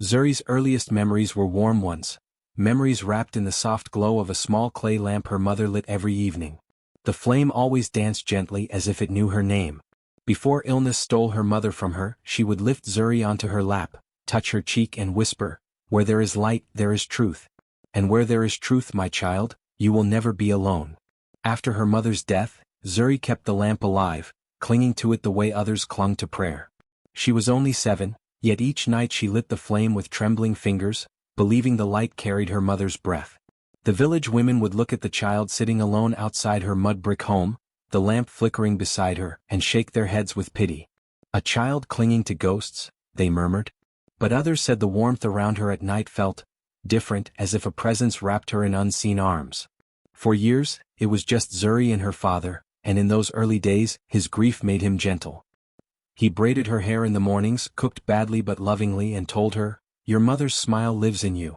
Zuri's earliest memories were warm ones, memories wrapped in the soft glow of a small clay lamp her mother lit every evening. The flame always danced gently as if it knew her name. Before illness stole her mother from her, she would lift Zuri onto her lap, touch her cheek and whisper, "Where there is light, there is truth. And where there is truth, my child, you will never be alone." After her mother's death, Zuri kept the lamp alive, clinging to it the way others clung to prayer. She was only 7, yet each night she lit the flame with trembling fingers, believing the light carried her mother's breath. The village women would look at the child sitting alone outside her mud-brick home, the lamp flickering beside her, and shake their heads with pity. "A child clinging to ghosts," they murmured. But others said the warmth around her at night felt different, as if a presence wrapped her in unseen arms. For years, it was just Zuri and her father, and in those early days, his grief made him gentle. He braided her hair in the mornings, cooked badly but lovingly, and told her, "Your mother's smile lives in you."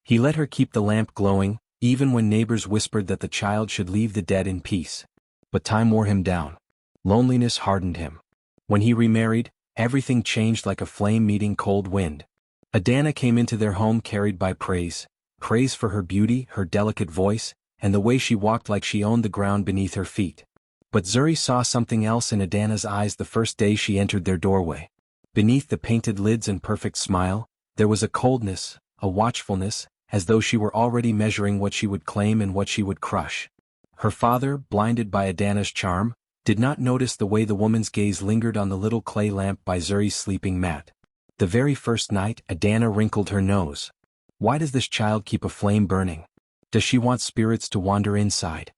He let her keep the lamp glowing, even when neighbors whispered that the child should leave the dead in peace. But time wore him down. Loneliness hardened him. When he remarried, everything changed like a flame meeting cold wind. Adana came into their home carried by praise for her beauty, her delicate voice, and the way she walked like she owned the ground beneath her feet. But Zuri saw something else in Adana's eyes the first day she entered their doorway. Beneath the painted lids and perfect smile, there was a coldness, a watchfulness, as though she were already measuring what she would claim and what she would crush. Her father, blinded by Adana's charm, did not notice the way the woman's gaze lingered on the little clay lamp by Zuri's sleeping mat. The very first night, Adana wrinkled her nose. "Why does this child keep a flame burning? Does she want spirits to wander inside?"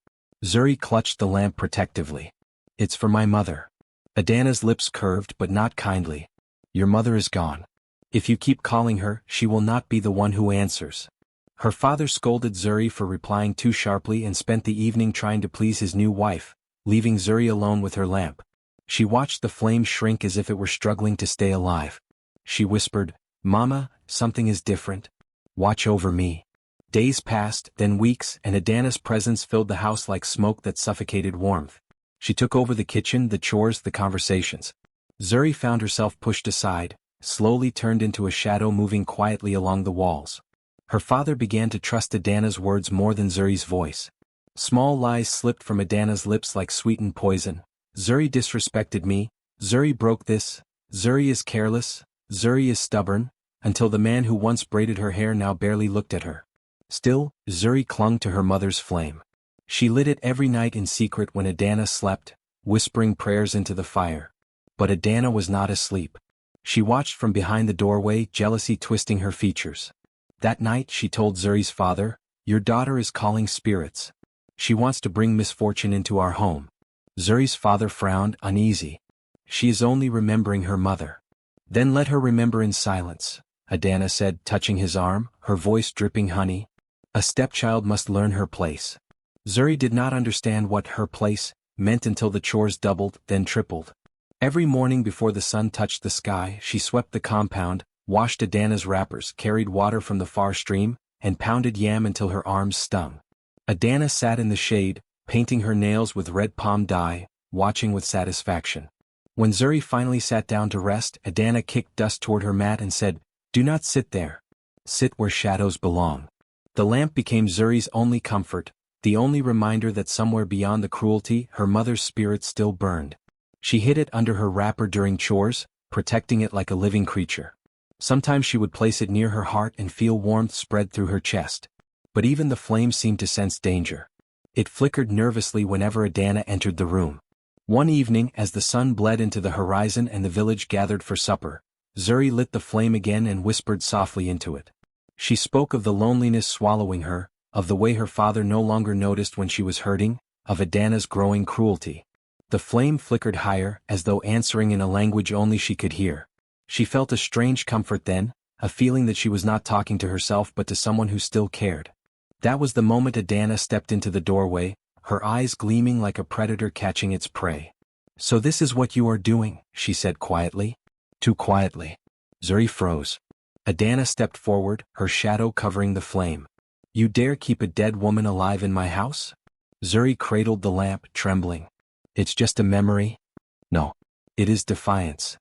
Zuri clutched the lamp protectively. "It's for my mother." Adana's lips curved but not kindly. "Your mother is gone. If you keep calling her, she will not be the one who answers." Her father scolded Zuri for replying too sharply and spent the evening trying to please his new wife, leaving Zuri alone with her lamp. She watched the flame shrink as if it were struggling to stay alive. She whispered, "Mama, something is different. Watch over me." Days passed, then weeks, and Adana's presence filled the house like smoke that suffocated warmth. She took over the kitchen, the chores, the conversations. Zuri found herself pushed aside, slowly turned into a shadow moving quietly along the walls. Her father began to trust Adana's words more than Zuri's voice. Small lies slipped from Adana's lips like sweetened poison. "Zuri disrespected me, Zuri broke this, Zuri is careless, Zuri is stubborn," until the man who once braided her hair now barely looked at her. Still, Zuri clung to her mother's flame. She lit it every night in secret when Adana slept, whispering prayers into the fire. But Adana was not asleep. She watched from behind the doorway, jealousy twisting her features. That night she told Zuri's father, "Your daughter is calling spirits. She wants to bring misfortune into our home." Zuri's father frowned, uneasy. "She is only remembering her mother." "Then let her remember in silence," Adana said, touching his arm, her voice dripping honey. "A stepchild must learn her place." Zuri did not understand what "her place" meant until the chores doubled, then tripled. Every morning before the sun touched the sky, she swept the compound, washed Adana's wrappers, carried water from the far stream, and pounded yam until her arms stung. Adana sat in the shade, painting her nails with red palm dye, watching with satisfaction. When Zuri finally sat down to rest, Adana kicked dust toward her mat and said, "Do not sit there. Sit where shadows belong." The lamp became Zuri's only comfort, the only reminder that somewhere beyond the cruelty, her mother's spirit still burned. She hid it under her wrapper during chores, protecting it like a living creature. Sometimes she would place it near her heart and feel warmth spread through her chest. But even the flame seemed to sense danger. It flickered nervously whenever Adana entered the room. One evening, as the sun bled into the horizon and the village gathered for supper, Zuri lit the flame again and whispered softly into it. She spoke of the loneliness swallowing her, of the way her father no longer noticed when she was hurting, of Adana's growing cruelty. The flame flickered higher, as though answering in a language only she could hear. She felt a strange comfort then, a feeling that she was not talking to herself but to someone who still cared. That was the moment Adana stepped into the doorway, her eyes gleaming like a predator catching its prey. "So this is what you are doing," she said quietly. Too quietly. Zuri froze. Adana stepped forward, her shadow covering the flame. "You dare keep a dead woman alive in my house?" Zuri cradled the lamp, trembling. "It's just a memory." "No. It is defiance."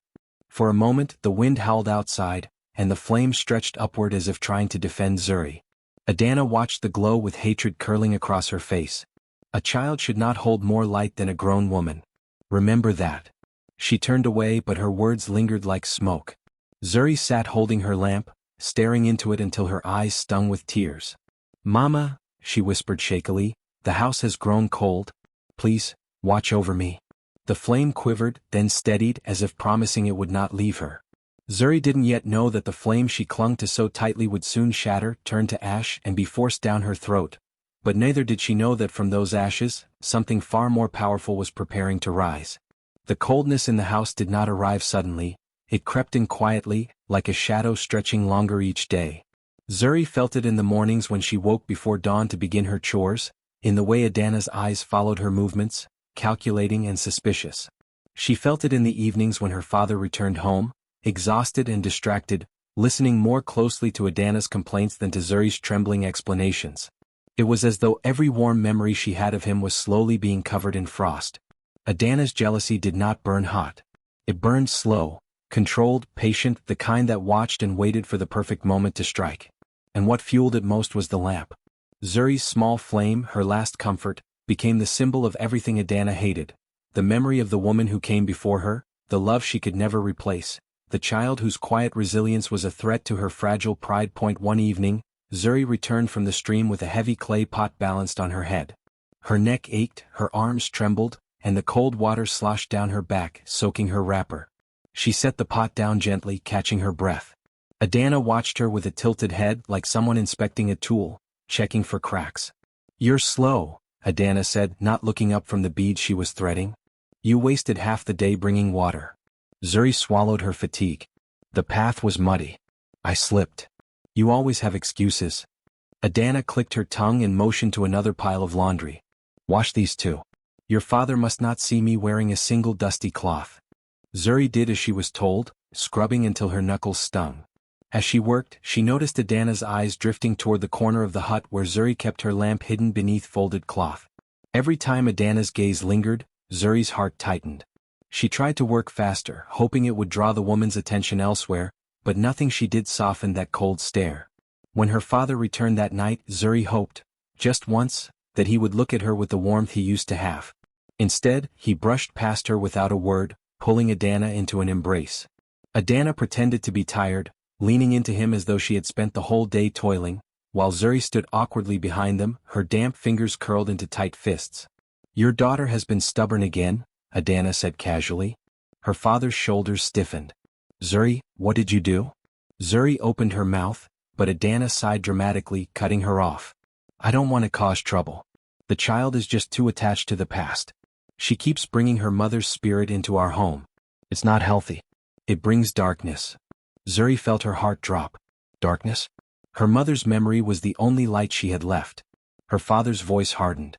For a moment the wind howled outside, and the flame stretched upward as if trying to defend Zuri. Adana watched the glow with hatred curling across her face. A child should not hold more light than a grown woman. Remember that. She turned away, but her words lingered like smoke. Zuri sat holding her lamp, staring into it until her eyes stung with tears. "Mama," she whispered shakily, "the house has grown cold. Please, watch over me." The flame quivered, then steadied as if promising it would not leave her. Zuri didn't yet know that the flame she clung to so tightly would soon shatter, turn to ash, and be forced down her throat. But neither did she know that from those ashes, something far more powerful was preparing to rise. The coldness in the house did not arrive suddenly. It crept in quietly, like a shadow stretching longer each day. Zuri felt it in the mornings when she woke before dawn to begin her chores, in the way Adana's eyes followed her movements, calculating and suspicious. She felt it in the evenings when her father returned home, exhausted and distracted, listening more closely to Adana's complaints than to Zuri's trembling explanations. It was as though every warm memory she had of him was slowly being covered in frost. Adana's jealousy did not burn hot. It burned slow, controlled, patient, the kind that watched and waited for the perfect moment to strike. And what fueled it most was the lamp. Zuri's small flame, her last comfort, became the symbol of everything Adana hated. The memory of the woman who came before her, the love she could never replace, the child whose quiet resilience was a threat to her fragile pride. One evening, Zuri returned from the stream with a heavy clay pot balanced on her head. Her neck ached, her arms trembled, and the cold water sloshed down her back, soaking her wrapper. She set the pot down gently, catching her breath. Adana watched her with a tilted head like someone inspecting a tool, checking for cracks. "You're slow," Adana said, not looking up from the beads she was threading. "You wasted half the day bringing water." Zuri swallowed her fatigue. "The path was muddy. I slipped." "You always have excuses." Adana clicked her tongue and motioned to another pile of laundry. "Wash these too. Your father must not see me wearing a single dusty cloth." Zuri did as she was told, scrubbing until her knuckles stung. As she worked, she noticed Adana's eyes drifting toward the corner of the hut where Zuri kept her lamp hidden beneath folded cloth. Every time Adana's gaze lingered, Zuri's heart tightened. She tried to work faster, hoping it would draw the woman's attention elsewhere, but nothing she did softened that cold stare. When her father returned that night, Zuri hoped, just once, that he would look at her with the warmth he used to have. Instead, he brushed past her without a word, pulling Adana into an embrace. Adana pretended to be tired, leaning into him as though she had spent the whole day toiling, while Zuri stood awkwardly behind them, her damp fingers curled into tight fists. "Your daughter has been stubborn again," Adana said casually. Her father's shoulders stiffened. "Zuri, what did you do?" Zuri opened her mouth, but Adana sighed dramatically, cutting her off. "I don't want to cause trouble. The child is just too attached to the past. She keeps bringing her mother's spirit into our home. It's not healthy. It brings darkness." Zuri felt her heart drop. Darkness? Her mother's memory was the only light she had left. Her father's voice hardened.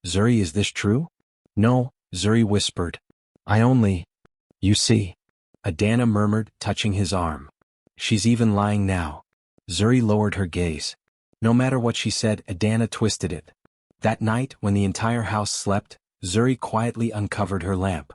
"Zuri, is this true?" "No," Zuri whispered. "I only... You see," Adana murmured, touching his arm. "She's even lying now." Zuri lowered her gaze. No matter what she said, Adana twisted it. That night, when the entire house slept, Zuri quietly uncovered her lamp.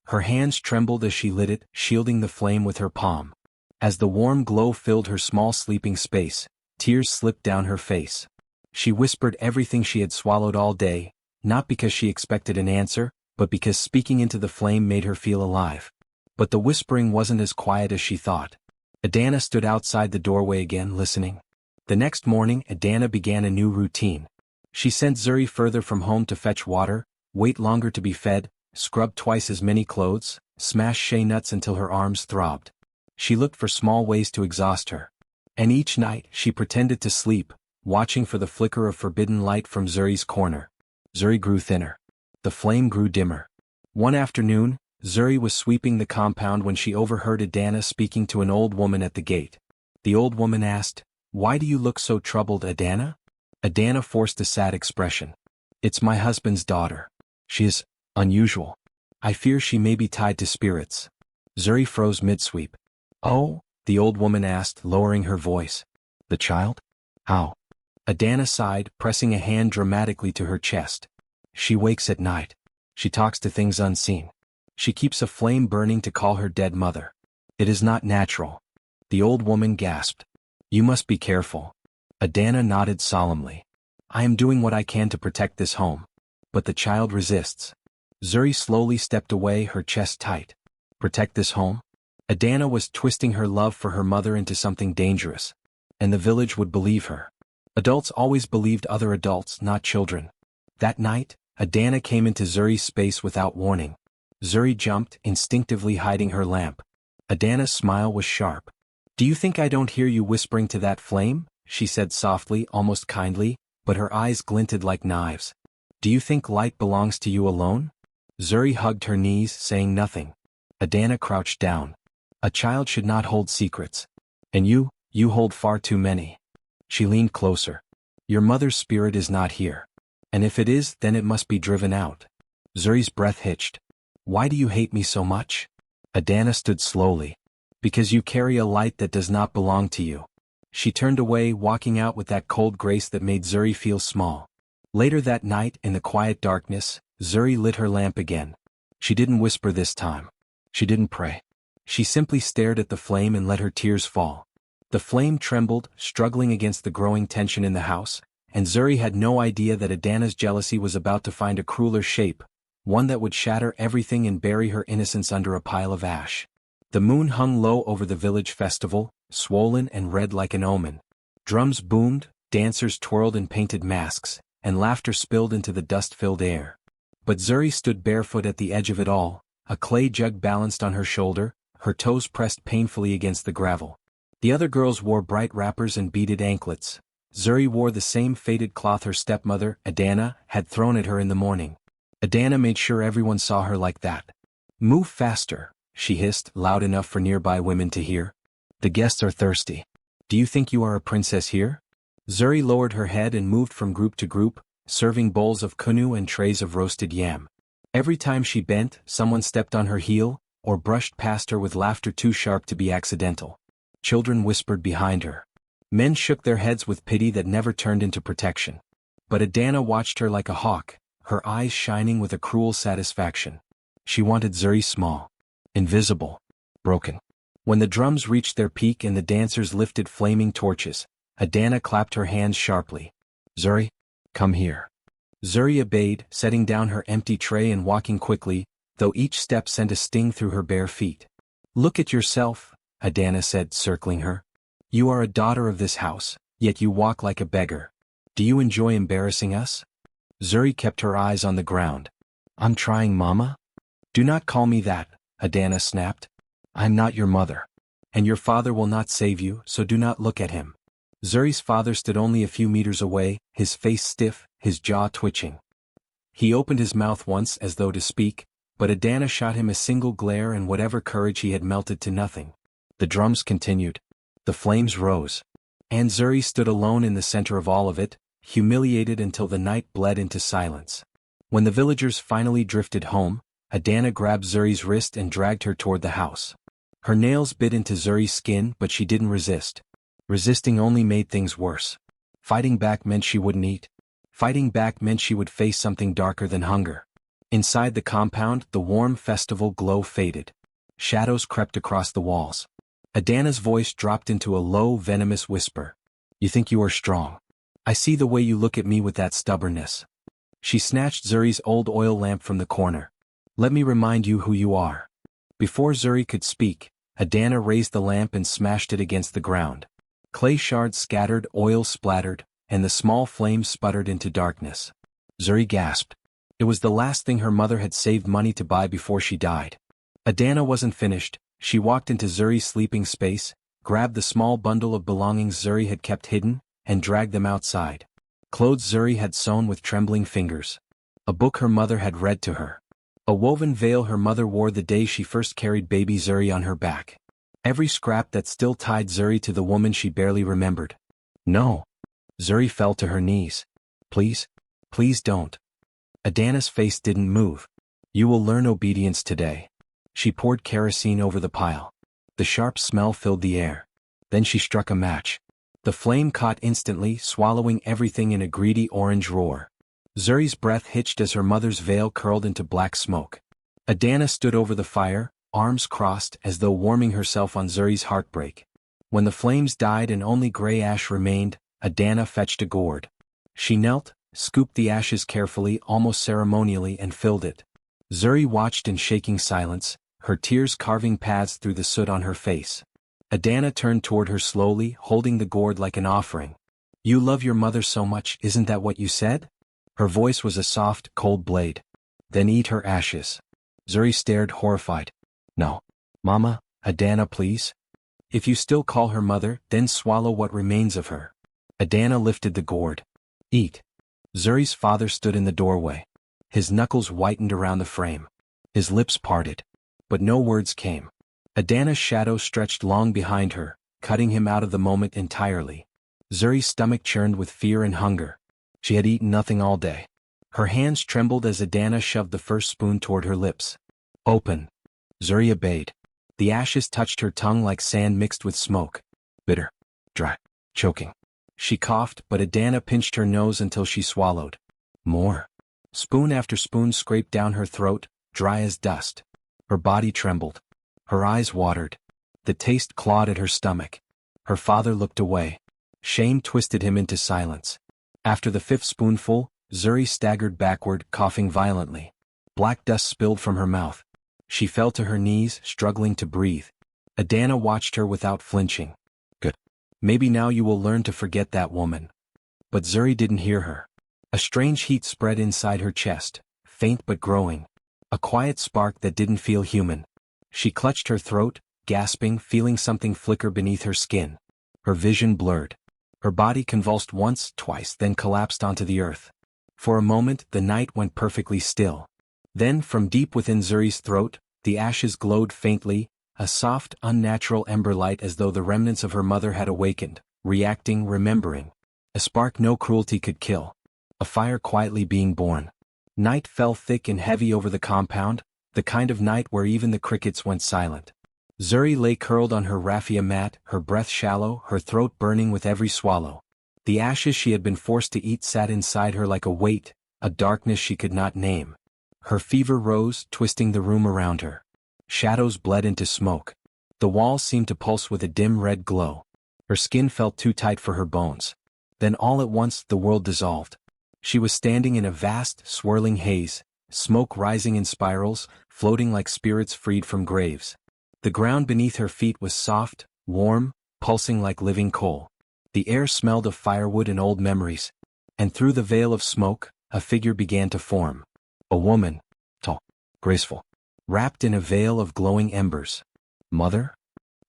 Her hands trembled as she lit it, shielding the flame with her palm. As the warm glow filled her small sleeping space, tears slipped down her face. She whispered everything she had swallowed all day, not because she expected an answer, but because speaking into the flame made her feel alive. But the whispering wasn't as quiet as she thought. Adana stood outside the doorway again, listening. The next morning, Adana began a new routine. She sent Zuri further from home to fetch water, wait longer to be fed, scrub twice as many clothes, smash shea nuts until her arms throbbed. She looked for small ways to exhaust her. And each night, she pretended to sleep, watching for the flicker of forbidden light from Zuri's corner. Zuri grew thinner. The flame grew dimmer. One afternoon, Zuri was sweeping the compound when she overheard Adana speaking to an old woman at the gate. The old woman asked, "Why do you look so troubled, Adana?" Adana forced a sad expression. "It's my husband's daughter. She is unusual. I fear she may be tied to spirits." Zuri froze mid-sweep. "Oh?" the old woman asked, lowering her voice. "The child? How?" Adana sighed, pressing a hand dramatically to her chest. "She wakes at night. She talks to things unseen. She keeps a flame burning to call her dead mother. It is not natural." The old woman gasped. You must be careful. Adana nodded solemnly. I am doing what I can to protect this home. But the child resists. Zuri slowly stepped away, her chest tight. Protect this home? Adana was twisting her love for her mother into something dangerous. And the village would believe her. Adults always believed other adults, not children. That night, Adana came into Zuri's space without warning. Zuri jumped, instinctively hiding her lamp. Adana's smile was sharp. Do you think I don't hear you whispering to that flame? She said softly, almost kindly, but her eyes glinted like knives. Do you think light belongs to you alone? Zuri hugged her knees, saying nothing. Adana crouched down. A child should not hold secrets. And you hold far too many. She leaned closer. Your mother's spirit is not here. And if it is, then it must be driven out. Zuri's breath hitched. Why do you hate me so much? Adana stood slowly. Because you carry a light that does not belong to you. She turned away, walking out with that cold grace that made Zuri feel small. Later that night, in the quiet darkness, Zuri lit her lamp again. She didn't whisper this time. She didn't pray. She simply stared at the flame and let her tears fall. The flame trembled, struggling against the growing tension in the house, and Zuri had no idea that Adana's jealousy was about to find a crueler shape, one that would shatter everything and bury her innocence under a pile of ash. The moon hung low over the village festival, swollen and red like an omen. Drums boomed, dancers twirled in painted masks, and laughter spilled into the dust-filled air. But Zuri stood barefoot at the edge of it all, a clay jug balanced on her shoulder, her toes pressed painfully against the gravel. The other girls wore bright wrappers and beaded anklets. Zuri wore the same faded cloth her stepmother, Adana, had thrown at her in the morning. Adana made sure everyone saw her like that. Move faster, she hissed, loud enough for nearby women to hear. The guests are thirsty. Do you think you are a princess here? Zuri lowered her head and moved from group to group, serving bowls of kunu and trays of roasted yam. Every time she bent, someone stepped on her heel, or brushed past her with laughter too sharp to be accidental. Children whispered behind her. Men shook their heads with pity that never turned into protection. But Adana watched her like a hawk, her eyes shining with a cruel satisfaction. She wanted Zuri small, invisible, broken. When the drums reached their peak and the dancers lifted flaming torches, Adana clapped her hands sharply. Zuri, come here. Zuri obeyed, setting down her empty tray and walking quickly, though each step sent a sting through her bare feet. Look at yourself, Adana said, circling her. You are a daughter of this house, yet you walk like a beggar. Do you enjoy embarrassing us? Zuri kept her eyes on the ground. I'm trying, Mama. Do not call me that, Adana snapped. I'm not your mother. And your father will not save you, so do not look at him. Zuri's father stood only a few meters away, his face stiff, his jaw twitching. He opened his mouth once as though to speak, but Adana shot him a single glare and whatever courage he had melted to nothing. The drums continued. The flames rose. And Zuri stood alone in the center of all of it, humiliated until the night bled into silence. When the villagers finally drifted home, Adana grabbed Zuri's wrist and dragged her toward the house. Her nails bit into Zuri's skin, but she didn't resist. Resisting only made things worse. Fighting back meant she wouldn't eat. Fighting back meant she would face something darker than hunger. Inside the compound, the warm festival glow faded. Shadows crept across the walls. Adana's voice dropped into a low, venomous whisper. You think you are strong. I see the way you look at me with that stubbornness. She snatched Zuri's old oil lamp from the corner. Let me remind you who you are. Before Zuri could speak, Adana raised the lamp and smashed it against the ground. Clay shards scattered, oil splattered, and the small flames sputtered into darkness. Zuri gasped. It was the last thing her mother had saved money to buy before she died. Adana wasn't finished. She walked into Zuri's sleeping space, grabbed the small bundle of belongings Zuri had kept hidden, and dragged them outside. Clothes Zuri had sewn with trembling fingers. A book her mother had read to her. A woven veil her mother wore the day she first carried baby Zuri on her back. Every scrap that still tied Zuri to the woman she barely remembered. No. Zuri fell to her knees. Please, please don't. Adana's face didn't move. You will learn obedience today. She poured kerosene over the pile. The sharp smell filled the air. Then she struck a match. The flame caught instantly, swallowing everything in a greedy orange roar. Zuri's breath hitched as her mother's veil curled into black smoke. Adana stood over the fire, arms crossed as though warming herself on Zuri's heartbreak. When the flames died and only gray ash remained, Adana fetched a gourd. She knelt, scooped the ashes carefully, almost ceremonially, and filled it. Zuri watched in shaking silence, her tears carving paths through the soot on her face. Adana turned toward her slowly, holding the gourd like an offering. "You love your mother so much, isn't that what you said?" Her voice was a soft, cold blade. "Then eat her ashes." Zuri stared, horrified. "No. Mama, Adana, please. If you still call her mother, then swallow what remains of her." Adana lifted the gourd. "Eat." Zuri's father stood in the doorway. His knuckles whitened around the frame. His lips parted. But no words came. Adana's shadow stretched long behind her, cutting him out of the moment entirely. Zuri's stomach churned with fear and hunger. She had eaten nothing all day. Her hands trembled as Adana shoved the first spoon toward her lips. "Open." Zuri obeyed. The ashes touched her tongue like sand mixed with smoke. Bitter. Dry. Choking. She coughed, but Adana pinched her nose until she swallowed. More. Spoon after spoon scraped down her throat, dry as dust. Her body trembled. Her eyes watered. The taste clawed at her stomach. Her father looked away. Shame twisted him into silence. After the fifth spoonful, Zuri staggered backward, coughing violently. Black dust spilled from her mouth. She fell to her knees, struggling to breathe. Adana watched her without flinching. "Good. Maybe now you will learn to forget that woman." But Zuri didn't hear her. A strange heat spread inside her chest, faint but growing. A quiet spark that didn't feel human. She clutched her throat, gasping, feeling something flicker beneath her skin. Her vision blurred. Her body convulsed once, twice, then collapsed onto the earth. For a moment, the night went perfectly still. Then, from deep within Zuri's throat, the ashes glowed faintly, a soft, unnatural ember light, as though the remnants of her mother had awakened, reacting, remembering. A spark no cruelty could kill. A fire quietly being born. Night fell thick and heavy over the compound, the kind of night where even the crickets went silent. Zuri lay curled on her raffia mat, her breath shallow, her throat burning with every swallow. The ashes she had been forced to eat sat inside her like a weight, a darkness she could not name. Her fever rose, twisting the room around her. Shadows bled into smoke. The walls seemed to pulse with a dim red glow. Her skin felt too tight for her bones. Then all at once the world dissolved. She was standing in a vast, swirling haze, smoke rising in spirals, floating like spirits freed from graves. The ground beneath her feet was soft, warm, pulsing like living coal. The air smelled of firewood and old memories. And through the veil of smoke, a figure began to form. A woman, tall, graceful, wrapped in a veil of glowing embers. "Mother?"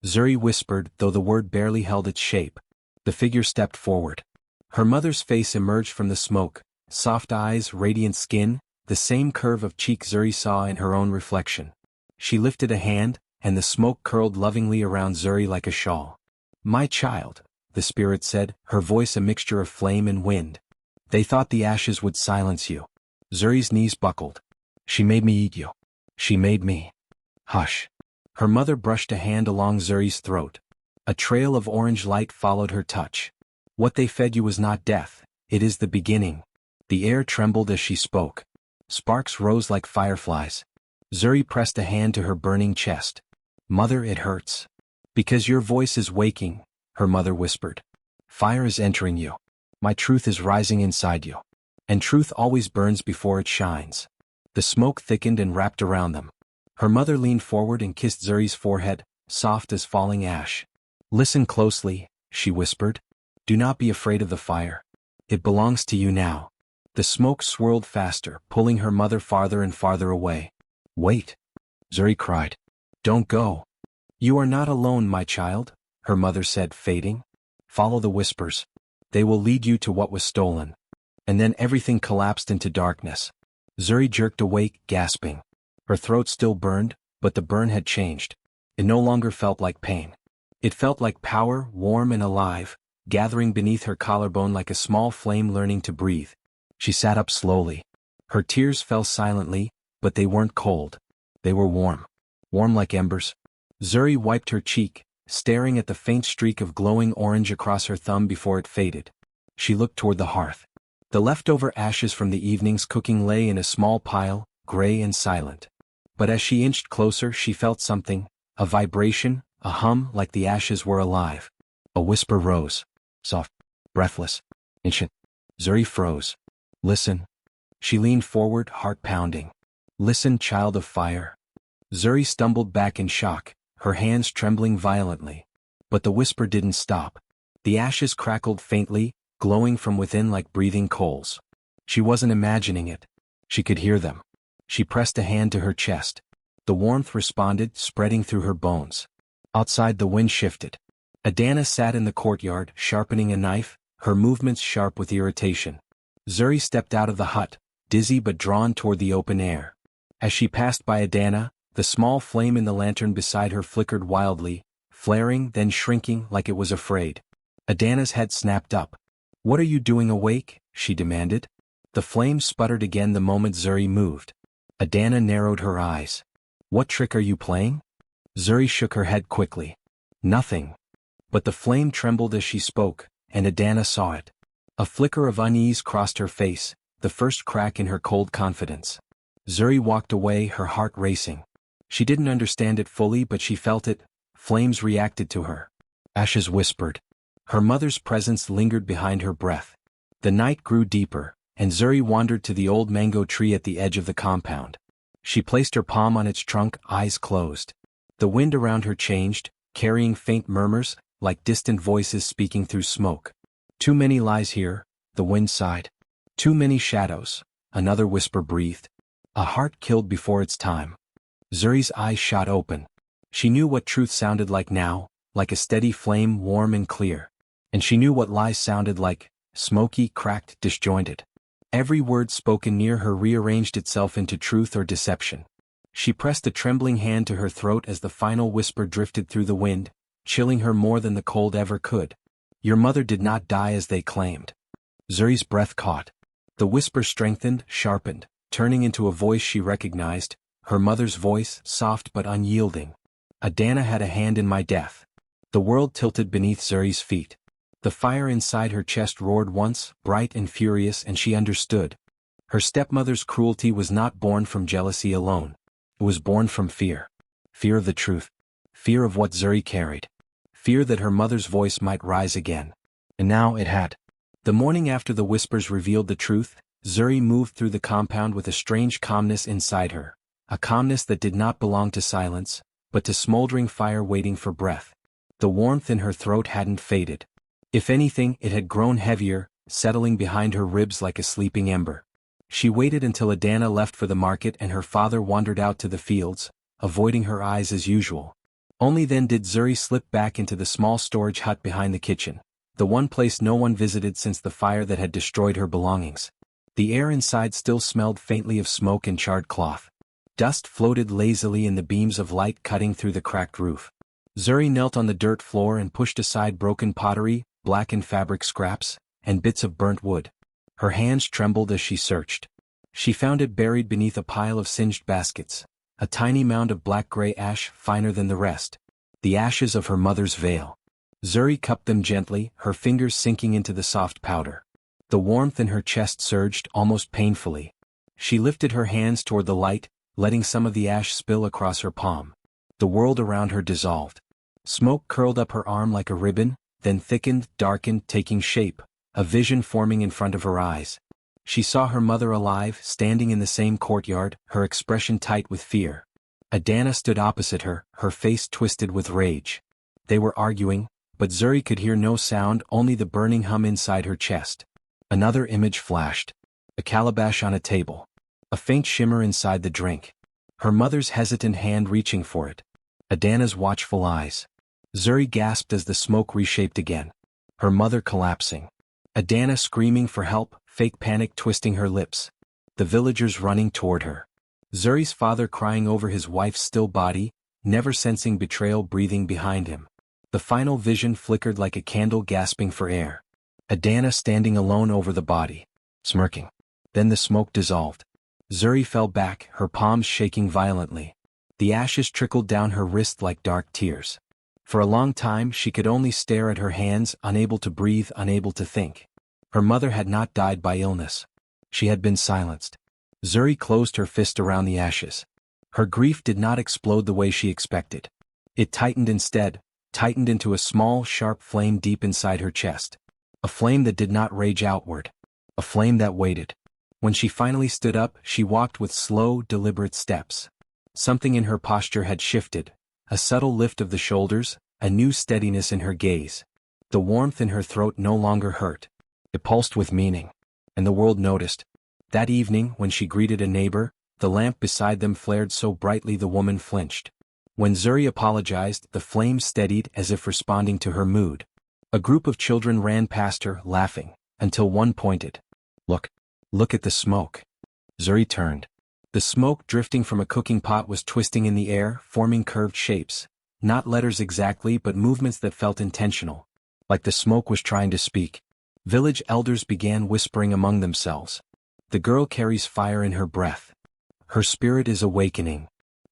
Zuri whispered, though the word barely held its shape. The figure stepped forward. Her mother's face emerged from the smoke, soft eyes, radiant skin, the same curve of cheek Zuri saw in her own reflection. She lifted a hand, and the smoke curled lovingly around Zuri like a shawl. "My child," the spirit said, her voice a mixture of flame and wind. "They thought the ashes would silence you." Zuri's knees buckled. "She made me eat you. She made me." "Hush." Her mother brushed a hand along Zuri's throat. A trail of orange light followed her touch. "What they fed you was not death, it is the beginning." The air trembled as she spoke. Sparks rose like fireflies. Zuri pressed a hand to her burning chest. "Mother, it hurts." "Because your voice is waking," her mother whispered. "Fire is entering you. My truth is rising inside you. And truth always burns before it shines." The smoke thickened and wrapped around them. Her mother leaned forward and kissed Zuri's forehead, soft as falling ash. "Listen closely," she whispered. "Do not be afraid of the fire. It belongs to you now." The smoke swirled faster, pulling her mother farther and farther away. "Wait," Zuri cried. "Don't go." "You are not alone, my child," her mother said, fading. "Follow the whispers. They will lead you to what was stolen." And then everything collapsed into darkness. Zuri jerked awake, gasping. Her throat still burned, but the burn had changed. It no longer felt like pain. It felt like power, warm and alive, gathering beneath her collarbone like a small flame learning to breathe. She sat up slowly. Her tears fell silently, but they weren't cold. They were warm. Warm like embers. Zuri wiped her cheek, staring at the faint streak of glowing orange across her thumb before it faded. She looked toward the hearth. The leftover ashes from the evening's cooking lay in a small pile, gray and silent. But as she inched closer, she felt something, a vibration, a hum, like the ashes were alive. A whisper rose. Soft, breathless, ancient. Zuri froze. Listen. She leaned forward, heart pounding. Listen, child of fire. Zuri stumbled back in shock, her hands trembling violently. But the whisper didn't stop. The ashes crackled faintly, glowing from within like breathing coals. She wasn't imagining it. She could hear them. She pressed a hand to her chest. The warmth responded, spreading through her bones. Outside, the wind shifted. Adana sat in the courtyard, sharpening a knife, her movements sharp with irritation. Zuri stepped out of the hut, dizzy but drawn toward the open air. As she passed by Adana, the small flame in the lantern beside her flickered wildly, flaring then shrinking like it was afraid. Adana's head snapped up. "What are you doing awake?" she demanded. The flame sputtered again the moment Zuri moved. Adana narrowed her eyes. "What trick are you playing?" Zuri shook her head quickly. "Nothing." But the flame trembled as she spoke, and Adana saw it. A flicker of unease crossed her face, the first crack in her cold confidence. Zuri walked away, her heart racing. She didn't understand it fully, but she felt it. Flames reacted to her. Ashes whispered. Her mother's presence lingered behind her breath. The night grew deeper, and Zuri wandered to the old mango tree at the edge of the compound. She placed her palm on its trunk, eyes closed. The wind around her changed, carrying faint murmurs, like distant voices speaking through smoke. "Too many lies here," the wind sighed. "Too many shadows," another whisper breathed. "A heart killed before its time." Zuri's eyes shot open. She knew what truth sounded like now, like a steady flame, warm and clear. And she knew what lies sounded like, smoky, cracked, disjointed. Every word spoken near her rearranged itself into truth or deception. She pressed a trembling hand to her throat as the final whisper drifted through the wind, chilling her more than the cold ever could. "Your mother did not die as they claimed." Zuri's breath caught. The whisper strengthened, sharpened, turning into a voice she recognized, her mother's voice, soft but unyielding. "Adana had a hand in my death." The world tilted beneath Zuri's feet. The fire inside her chest roared once, bright and furious, and she understood. Her stepmother's cruelty was not born from jealousy alone. It was born from fear. Fear of the truth. Fear of what Zuri carried. Fear that her mother's voice might rise again. And now it had. The morning after the whispers revealed the truth, Zuri moved through the compound with a strange calmness inside her. A calmness that did not belong to silence, but to smoldering fire waiting for breath. The warmth in her throat hadn't faded. If anything, it had grown heavier, settling behind her ribs like a sleeping ember. She waited until Adana left for the market and her father wandered out to the fields, avoiding her eyes as usual. Only then did Zuri slip back into the small storage hut behind the kitchen, the one place no one visited since the fire that had destroyed her belongings. The air inside still smelled faintly of smoke and charred cloth. Dust floated lazily in the beams of light cutting through the cracked roof. Zuri knelt on the dirt floor and pushed aside broken pottery, blackened fabric scraps, and bits of burnt wood. Her hands trembled as she searched. She found it buried beneath a pile of singed baskets, a tiny mound of black-gray ash finer than the rest, the ashes of her mother's veil. Zuri cupped them gently, her fingers sinking into the soft powder. The warmth in her chest surged, almost painfully. She lifted her hands toward the light, letting some of the ash spill across her palm. The world around her dissolved. Smoke curled up her arm like a ribbon, then thickened, darkened, taking shape, a vision forming in front of her eyes. She saw her mother alive, standing in the same courtyard, her expression tight with fear. Adana stood opposite her, her face twisted with rage. They were arguing, but Zuri could hear no sound, only the burning hum inside her chest. Another image flashed. A calabash on a table. A faint shimmer inside the drink. Her mother's hesitant hand reaching for it. Adana's watchful eyes. Zuri gasped as the smoke reshaped again. Her mother collapsing. Adana screaming for help, fake panic twisting her lips. The villagers running toward her. Zuri's father crying over his wife's still body, never sensing betrayal breathing behind him. The final vision flickered like a candle gasping for air. Adana standing alone over the body, smirking. Then the smoke dissolved. Zuri fell back, her palms shaking violently. The ashes trickled down her wrist like dark tears. For a long time she could only stare at her hands, unable to breathe, unable to think. Her mother had not died by illness. She had been silenced. Zuri closed her fist around the ashes. Her grief did not explode the way she expected. It tightened instead, tightened into a small, sharp flame deep inside her chest. A flame that did not rage outward. A flame that waited. When she finally stood up, she walked with slow, deliberate steps. Something in her posture had shifted. A subtle lift of the shoulders, a new steadiness in her gaze. The warmth in her throat no longer hurt. It pulsed with meaning. And the world noticed. That evening, when she greeted a neighbor, the lamp beside them flared so brightly the woman flinched. When Zuri apologized, the flame steadied as if responding to her mood. A group of children ran past her, laughing, until one pointed. Look at the smoke. Zuri turned. The smoke drifting from a cooking pot was twisting in the air, forming curved shapes. Not letters exactly, but movements that felt intentional. Like the smoke was trying to speak. Village elders began whispering among themselves. The girl carries fire in her breath. Her spirit is awakening.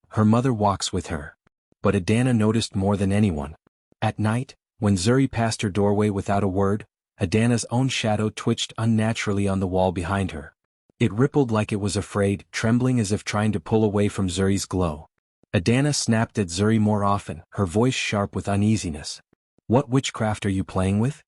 Her mother walks with her. But Adana noticed more than anyone. At night, when Zuri passed her doorway without a word, Adana's own shadow twitched unnaturally on the wall behind her. It rippled like it was afraid, trembling as if trying to pull away from Zuri's glow. Adana snapped at Zuri more often, her voice sharp with uneasiness. "What witchcraft are you playing with?"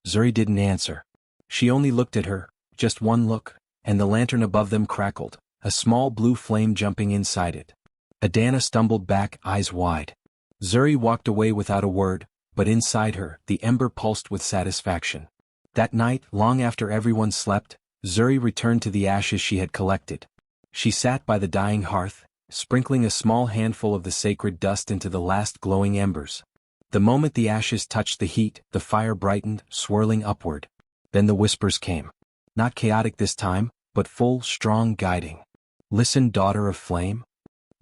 Zuri didn't answer. She only looked at her, just one look, and the lantern above them crackled, a small blue flame jumping inside it. Adana stumbled back, eyes wide. Zuri walked away without a word, but inside her, the ember pulsed with satisfaction. That night, long after everyone slept, Zuri returned to the ashes she had collected. She sat by the dying hearth, sprinkling a small handful of the sacred dust into the last glowing embers. The moment the ashes touched the heat, the fire brightened, swirling upward. Then the whispers came. Not chaotic this time, but full, strong, guiding. "Listen, daughter of flame."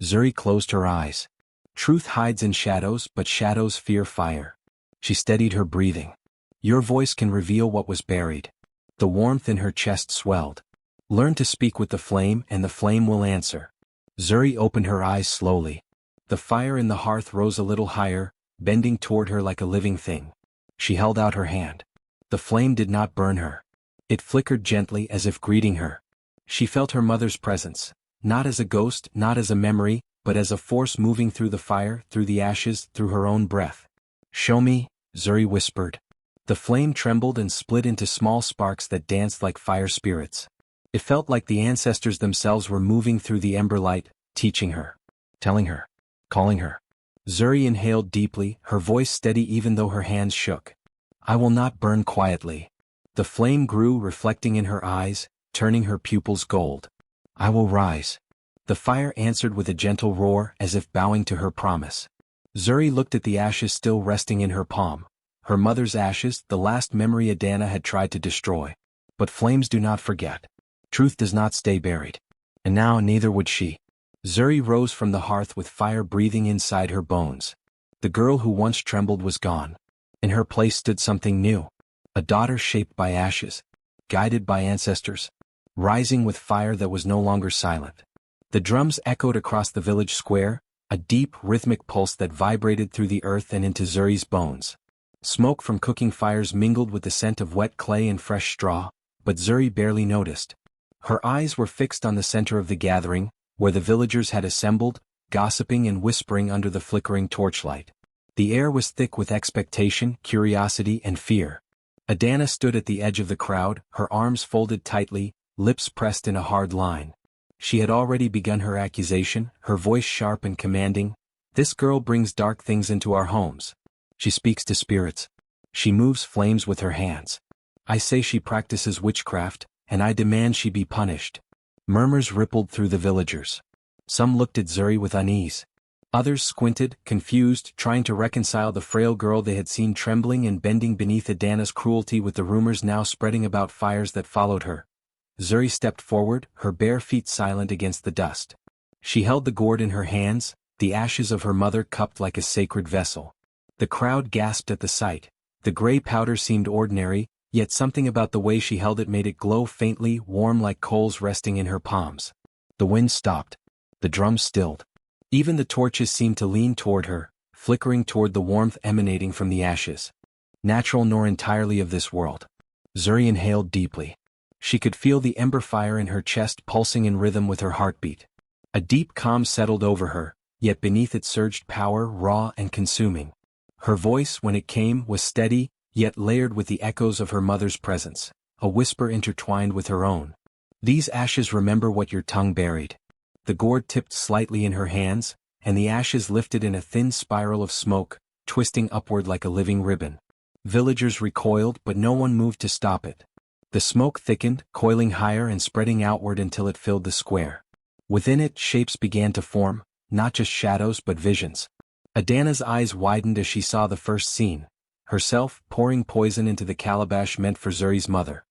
Zuri closed her eyes. Truth hides in shadows, but shadows fear fire. She steadied her breathing. "Your voice can reveal what was buried." The warmth in her chest swelled. "Learn to speak with the flame, and the flame will answer." Zuri opened her eyes slowly. The fire in the hearth rose a little higher, bending toward her like a living thing. She held out her hand. The flame did not burn her. It flickered gently as if greeting her. She felt her mother's presence, not as a ghost, not as a memory, but as a force moving through the fire, through the ashes, through her own breath. "Show me," Zuri whispered. The flame trembled and split into small sparks that danced like fire spirits. It felt like the ancestors themselves were moving through the ember light, teaching her, telling her, calling her. Zuri inhaled deeply, her voice steady even though her hands shook. "I will not burn quietly." The flame grew, reflecting in her eyes, turning her pupils gold. "I will rise." The fire answered with a gentle roar, as if bowing to her promise. Zuri looked at the ashes still resting in her palm. Her mother's ashes, the last memory Adana had tried to destroy. But flames do not forget. Truth does not stay buried. And now neither would she. Zuri rose from the hearth with fire breathing inside her bones. The girl who once trembled was gone. In her place stood something new. A daughter shaped by ashes. Guided by ancestors. Rising with fire that was no longer silent. The drums echoed across the village square, a deep, rhythmic pulse that vibrated through the earth and into Zuri's bones. Smoke from cooking fires mingled with the scent of wet clay and fresh straw, but Zuri barely noticed. Her eyes were fixed on the center of the gathering, where the villagers had assembled, gossiping and whispering under the flickering torchlight. The air was thick with expectation, curiosity, and fear. Adana stood at the edge of the crowd, her arms folded tightly, lips pressed in a hard line. She had already begun her accusation, her voice sharp and commanding. "This girl brings dark things into our homes. She speaks to spirits. She moves flames with her hands. I say she practices witchcraft, and I demand she be punished." Murmurs rippled through the villagers. Some looked at Zuri with unease. Others squinted, confused, trying to reconcile the frail girl they had seen trembling and bending beneath Adana's cruelty with the rumors now spreading about fires that followed her. Zuri stepped forward, her bare feet silent against the dust. She held the gourd in her hands, the ashes of her mother cupped like a sacred vessel. The crowd gasped at the sight. The gray powder seemed ordinary, yet something about the way she held it made it glow faintly, warm like coals resting in her palms. The wind stopped. The drums stilled. Even the torches seemed to lean toward her, flickering toward the warmth emanating from the ashes. Natural nor entirely of this world. Zuri inhaled deeply. She could feel the ember fire in her chest pulsing in rhythm with her heartbeat. A deep calm settled over her, yet beneath it surged power, raw and consuming. Her voice, when it came, was steady, yet layered with the echoes of her mother's presence, a whisper intertwined with her own. These ashes remember what your tongue buried. The gourd tipped slightly in her hands, and the ashes lifted in a thin spiral of smoke, twisting upward like a living ribbon. Villagers recoiled, but no one moved to stop it. The smoke thickened, coiling higher and spreading outward until it filled the square. Within it, shapes began to form, not just shadows but visions. Adana's eyes widened as she saw the first scene, herself pouring poison into the calabash meant for Zuri's mother.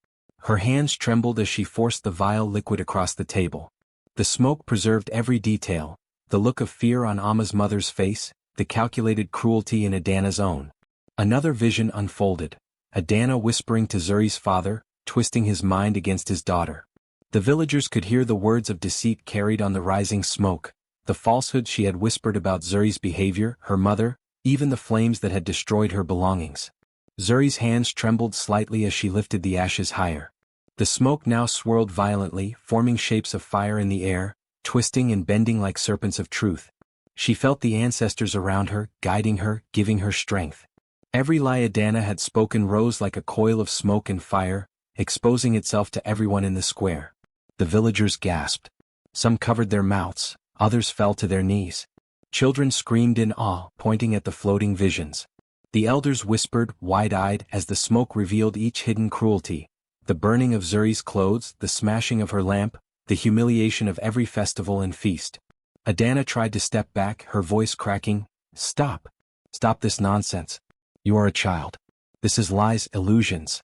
Her hands trembled as she forced the vile liquid across the table. The smoke preserved every detail, the look of fear on Amma's mother's face, the calculated cruelty in Adana's own. Another vision unfolded, Adana whispering to Zuri's father, twisting his mind against his daughter. The villagers could hear the words of deceit carried on the rising smoke, the falsehood she had whispered about Zuri's behavior, her mother, even the flames that had destroyed her belongings. Zuri's hands trembled slightly as she lifted the ashes higher. The smoke now swirled violently, forming shapes of fire in the air, twisting and bending like serpents of truth. She felt the ancestors around her, guiding her, giving her strength. Every lie Adana had spoken rose like a coil of smoke and fire, exposing itself to everyone in the square. The villagers gasped. Some covered their mouths, others fell to their knees. Children screamed in awe, pointing at the floating visions. The elders whispered, wide-eyed, as the smoke revealed each hidden cruelty: the burning of Zuri's clothes, the smashing of her lamp, the humiliation of every festival and feast. Adana tried to step back, her voice cracking. Stop! Stop this nonsense. You are a child. This is lies, illusions.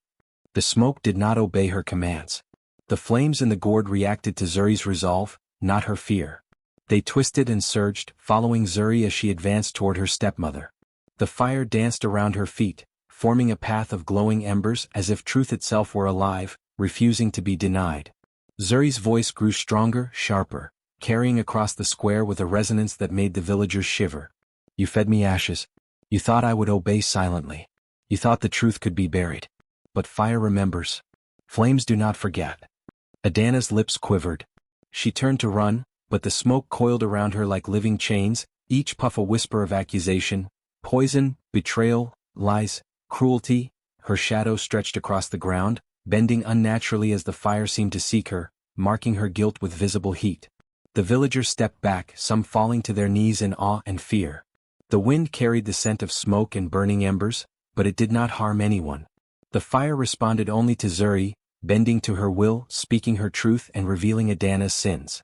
The smoke did not obey her commands. The flames in the gourd reacted to Zuri's resolve, not her fear. They twisted and surged, following Zuri as she advanced toward her stepmother. The fire danced around her feet, forming a path of glowing embers as if truth itself were alive, refusing to be denied. Zuri's voice grew stronger, sharper, carrying across the square with a resonance that made the villagers shiver. You fed me ashes. You thought I would obey silently. You thought the truth could be buried. But fire remembers. Flames do not forget. Adana's lips quivered. She turned to run, but the smoke coiled around her like living chains, each puff a whisper of accusation, poison, betrayal, lies, cruelty. Her shadow stretched across the ground, bending unnaturally as the fire seemed to seek her, marking her guilt with visible heat. The villagers stepped back, some falling to their knees in awe and fear. The wind carried the scent of smoke and burning embers, but it did not harm anyone. The fire responded only to Zuri, bending to her will, speaking her truth and revealing Adana's sins.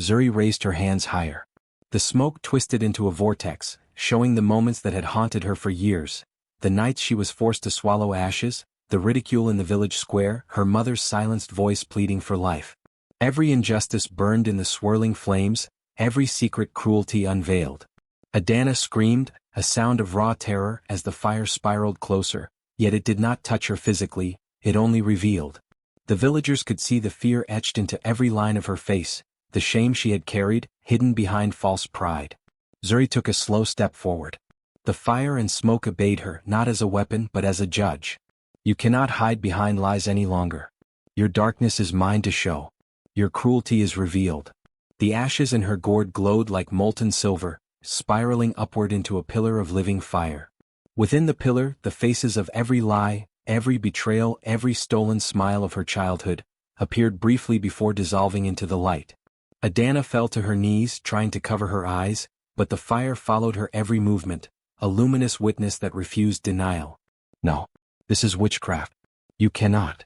Zuri raised her hands higher. The smoke twisted into a vortex, showing the moments that had haunted her for years, the nights she was forced to swallow ashes, the ridicule in the village square, her mother's silenced voice pleading for life. Every injustice burned in the swirling flames, every secret cruelty unveiled. Adana screamed, a sound of raw terror as the fire spiraled closer, yet it did not touch her physically, it only revealed. The villagers could see the fear etched into every line of her face, the shame she had carried, hidden behind false pride. Zuri took a slow step forward. The fire and smoke obeyed her, not as a weapon but as a judge. You cannot hide behind lies any longer. Your darkness is mine to show. Your cruelty is revealed. The ashes in her gourd glowed like molten silver, spiraling upward into a pillar of living fire. Within the pillar, the faces of every lie, every betrayal, every stolen smile of her childhood, appeared briefly before dissolving into the light. Adana fell to her knees, trying to cover her eyes, but the fire followed her every movement, a luminous witness that refused denial. No. This is witchcraft. You cannot.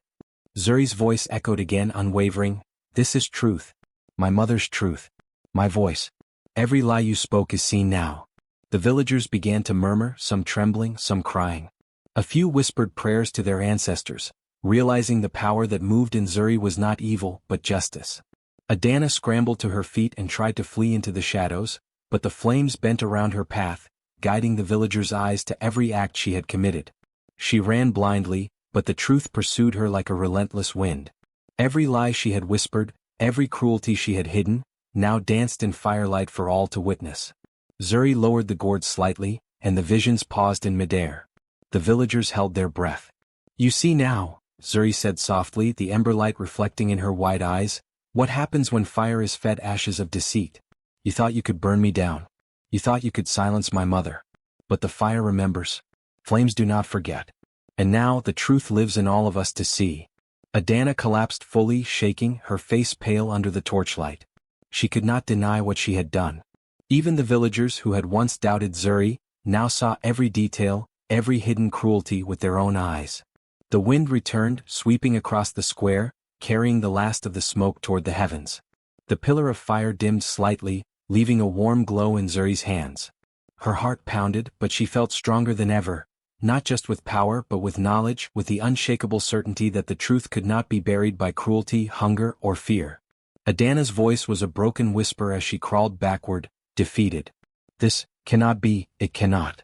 Zuri's voice echoed again, unwavering. This is truth. My mother's truth. My voice. Every lie you spoke is seen now. The villagers began to murmur, some trembling, some crying. A few whispered prayers to their ancestors, realizing the power that moved in Zuri was not evil, but justice. Adana scrambled to her feet and tried to flee into the shadows, but the flames bent around her path, guiding the villagers' eyes to every act she had committed. She ran blindly, but the truth pursued her like a relentless wind. Every lie she had whispered, every cruelty she had hidden, now danced in firelight for all to witness. Zuri lowered the gourd slightly, and the visions paused in midair. The villagers held their breath. You see now, Zuri said softly, the ember light reflecting in her wide eyes, what happens when fire is fed ashes of deceit. You thought you could burn me down. You thought you could silence my mother. But the fire remembers. Flames do not forget. And now the truth lives in all of us to see. Adana collapsed fully, shaking, her face pale under the torchlight. She could not deny what she had done. Even the villagers who had once doubted Zuri, now saw every detail, every hidden cruelty with their own eyes. The wind returned, sweeping across the square, carrying the last of the smoke toward the heavens. The pillar of fire dimmed slightly, leaving a warm glow in Zuri's hands. Her heart pounded, but she felt stronger than ever, not just with power but with knowledge, with the unshakable certainty that the truth could not be buried by cruelty, hunger, or fear. Adana's voice was a broken whisper as she crawled backward, defeated. This cannot be, it cannot.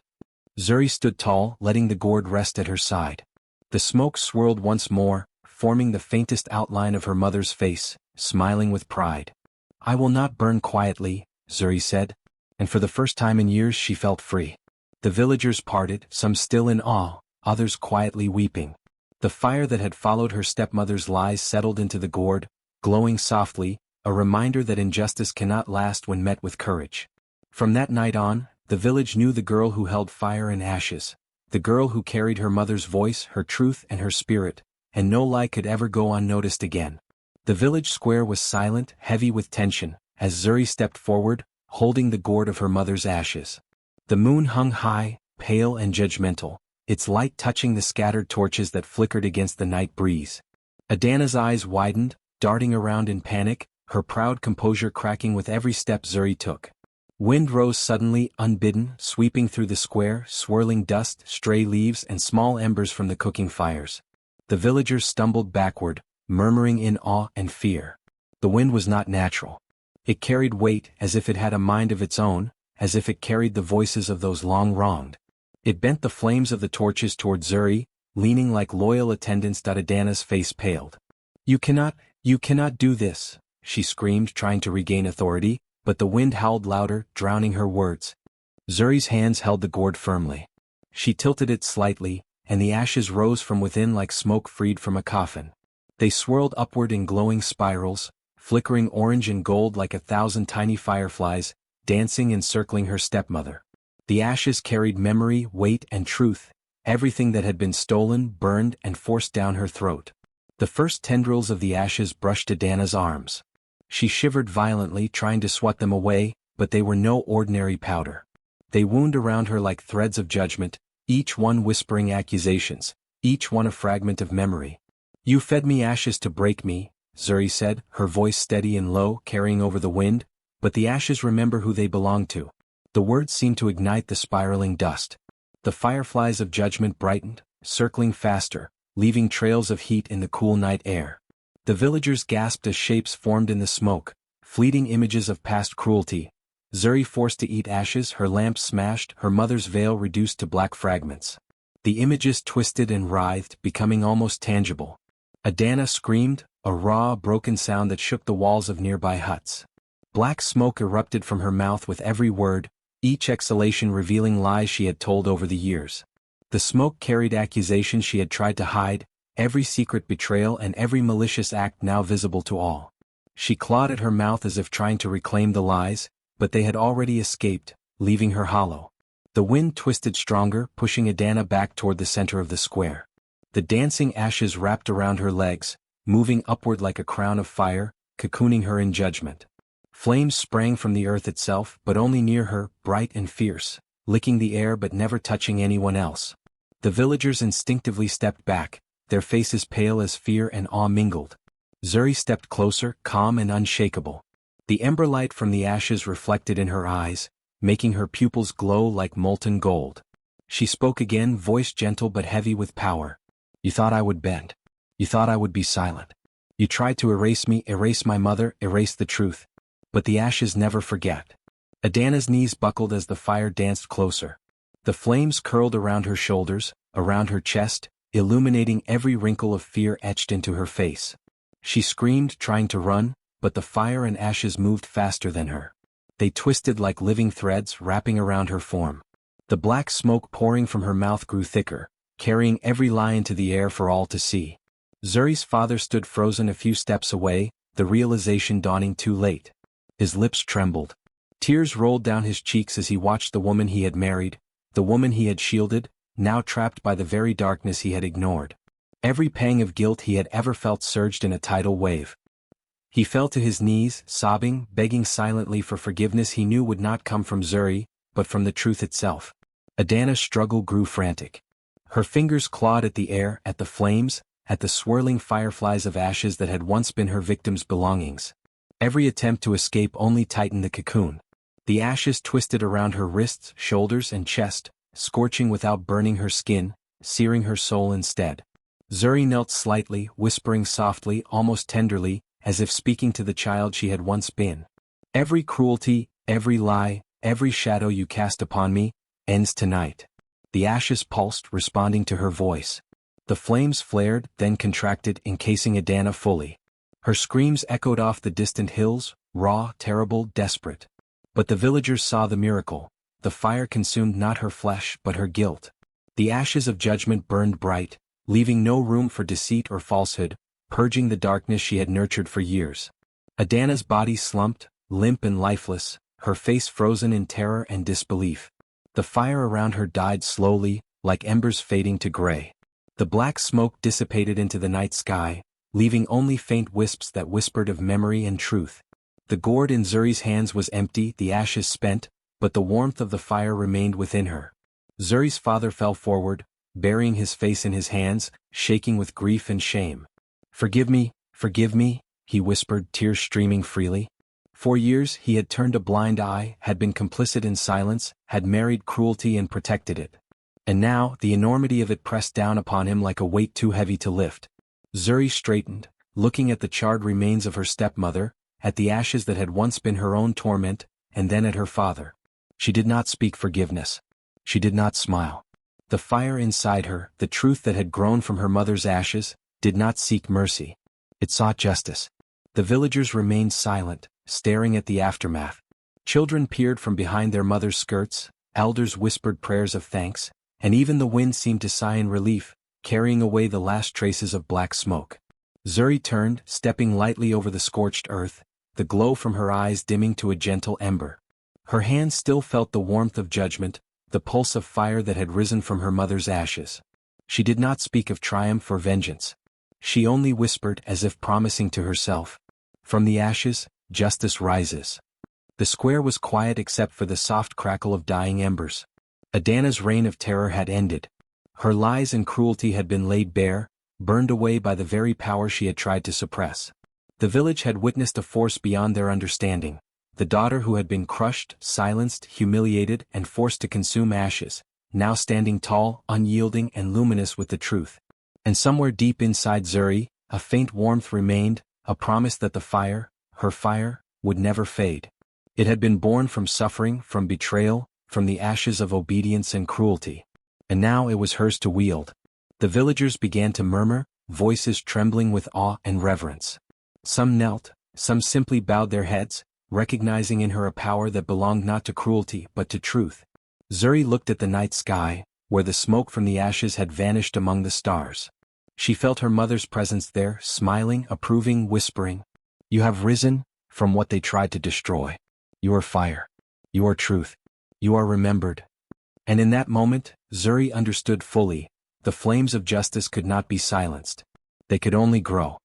Zuri stood tall, letting the gourd rest at her side. The smoke swirled once more, forming the faintest outline of her mother's face, smiling with pride. I will not burn quietly, Zuri said, and for the first time in years she felt free. The villagers parted, some still in awe, others quietly weeping. The fire that had followed her stepmother's lies settled into the gourd, glowing softly, a reminder that injustice cannot last when met with courage. From that night on, the village knew the girl who held fire and ashes, the girl who carried her mother's voice, her truth and her spirit, and no lie could ever go unnoticed again. The village square was silent, heavy with tension, as Zuri stepped forward, holding the gourd of her mother's ashes. The moon hung high, pale and judgmental, its light touching the scattered torches that flickered against the night breeze. Adana's eyes widened, darting around in panic, her proud composure cracking with every step Zuri took. Wind rose suddenly, unbidden, sweeping through the square, swirling dust, stray leaves and small embers from the cooking fires. The villagers stumbled backward, murmuring in awe and fear. The wind was not natural. It carried weight as if it had a mind of its own, as if it carried the voices of those long wronged. It bent the flames of the torches toward Zuri, leaning like loyal attendants. Adana's face paled. You cannot do this, she screamed, trying to regain authority, but the wind howled louder, drowning her words. Zuri's hands held the gourd firmly. She tilted it slightly, and the ashes rose from within like smoke freed from a coffin. They swirled upward in glowing spirals, flickering orange and gold like 1,000 tiny fireflies, dancing and circling her stepmother. The ashes carried memory, weight and truth, everything that had been stolen, burned and forced down her throat. The first tendrils of the ashes brushed Adana's arms. She shivered violently, trying to swat them away, but they were no ordinary powder. They wound around her like threads of judgment, each one whispering accusations, each one a fragment of memory. You fed me ashes to break me, Zuri said, her voice steady and low, carrying over the wind, but the ashes remember who they belong to. The words seemed to ignite the spiraling dust. The fireflies of judgment brightened, circling faster, leaving trails of heat in the cool night air. The villagers gasped as shapes formed in the smoke, fleeting images of past cruelty. Zuri forced to eat ashes, her lamp smashed, her mother's veil reduced to black fragments. The images twisted and writhed, becoming almost tangible. Adana screamed, a raw, broken sound that shook the walls of nearby huts. Black smoke erupted from her mouth with every word, each exhalation revealing lies she had told over the years. The smoke carried accusations she had tried to hide, every secret betrayal and every malicious act now visible to all. She clawed at her mouth as if trying to reclaim the lies, but they had already escaped, leaving her hollow. The wind twisted stronger, pushing Adana back toward the center of the square. The dancing ashes wrapped around her legs, moving upward like a crown of fire, cocooning her in judgment. Flames sprang from the earth itself, but only near her, bright and fierce, licking the air but never touching anyone else. The villagers instinctively stepped back, their faces pale as fear and awe mingled. Zuri stepped closer, calm and unshakable. The ember light from the ashes reflected in her eyes, making her pupils glow like molten gold. She spoke again, voice gentle but heavy with power. You thought I would bend. You thought I would be silent. You tried to erase me, erase my mother, erase the truth. But the ashes never forget. Adana's knees buckled as the fire danced closer. The flames curled around her shoulders, around her chest, illuminating every wrinkle of fear etched into her face. She screamed, trying to run, but the fire and ashes moved faster than her. They twisted like living threads, wrapping around her form. The black smoke pouring from her mouth grew thicker, carrying every lie into the air for all to see. Zuri's father stood frozen a few steps away, the realization dawning too late. His lips trembled. Tears rolled down his cheeks as he watched the woman he had married, the woman he had shielded, now trapped by the very darkness he had ignored. Every pang of guilt he had ever felt surged in a tidal wave. He fell to his knees, sobbing, begging silently for forgiveness he knew would not come from Zuri, but from the truth itself. Adana's struggle grew frantic. Her fingers clawed at the air, at the flames, at the swirling fireflies of ashes that had once been her victim's belongings. Every attempt to escape only tightened the cocoon. The ashes twisted around her wrists, shoulders, and chest, scorching without burning her skin, searing her soul instead. Zuri knelt slightly, whispering softly, almost tenderly, as if speaking to the child she had once been. Every cruelty, every lie, every shadow you cast upon me, ends tonight. The ashes pulsed, responding to her voice. The flames flared, then contracted, encasing Adana fully. Her screams echoed off the distant hills, raw, terrible, desperate. But the villagers saw the miracle. The fire consumed not her flesh but her guilt. The ashes of judgment burned bright, leaving no room for deceit or falsehood, purging the darkness she had nurtured for years. Adana's body slumped, limp and lifeless, her face frozen in terror and disbelief. The fire around her died slowly, like embers fading to gray. The black smoke dissipated into the night sky, leaving only faint wisps that whispered of memory and truth. The gourd in Zuri's hands was empty, the ashes spent, but the warmth of the fire remained within her. Zuri's father fell forward, burying his face in his hands, shaking with grief and shame. Forgive me, he whispered, tears streaming freely. For years he had turned a blind eye, had been complicit in silence, had married cruelty and protected it. And now, the enormity of it pressed down upon him like a weight too heavy to lift. Zuri straightened, looking at the charred remains of her stepmother, at the ashes that had once been her own torment, and then at her father. She did not speak forgiveness. She did not smile. The fire inside her, the truth that had grown from her mother's ashes, did not seek mercy. It sought justice. The villagers remained silent, staring at the aftermath. Children peered from behind their mothers' skirts, elders whispered prayers of thanks, and even the wind seemed to sigh in relief, carrying away the last traces of black smoke. Zuri turned, stepping lightly over the scorched earth, the glow from her eyes dimming to a gentle ember. Her hands still felt the warmth of judgment, the pulse of fire that had risen from her mother's ashes. She did not speak of triumph or vengeance. She only whispered as if promising to herself, "From the ashes, justice rises." The square was quiet except for the soft crackle of dying embers. Adana's reign of terror had ended. Her lies and cruelty had been laid bare, burned away by the very power she had tried to suppress. The village had witnessed a force beyond their understanding, the daughter who had been crushed, silenced, humiliated, and forced to consume ashes, now standing tall, unyielding, and luminous with the truth. And somewhere deep inside Zuri, a faint warmth remained, a promise that the fire, her fire, would never fade. It had been born from suffering, from betrayal, from the ashes of obedience and cruelty. And now it was hers to wield. The villagers began to murmur, voices trembling with awe and reverence. Some knelt, some simply bowed their heads, recognizing in her a power that belonged not to cruelty but to truth. Zuri looked at the night sky, where the smoke from the ashes had vanished among the stars. She felt her mother's presence there, smiling, approving, whispering, "You have risen from what they tried to destroy. You are fire. You are truth. You are remembered." And in that moment, Zuri understood fully, the flames of justice could not be silenced. They could only grow.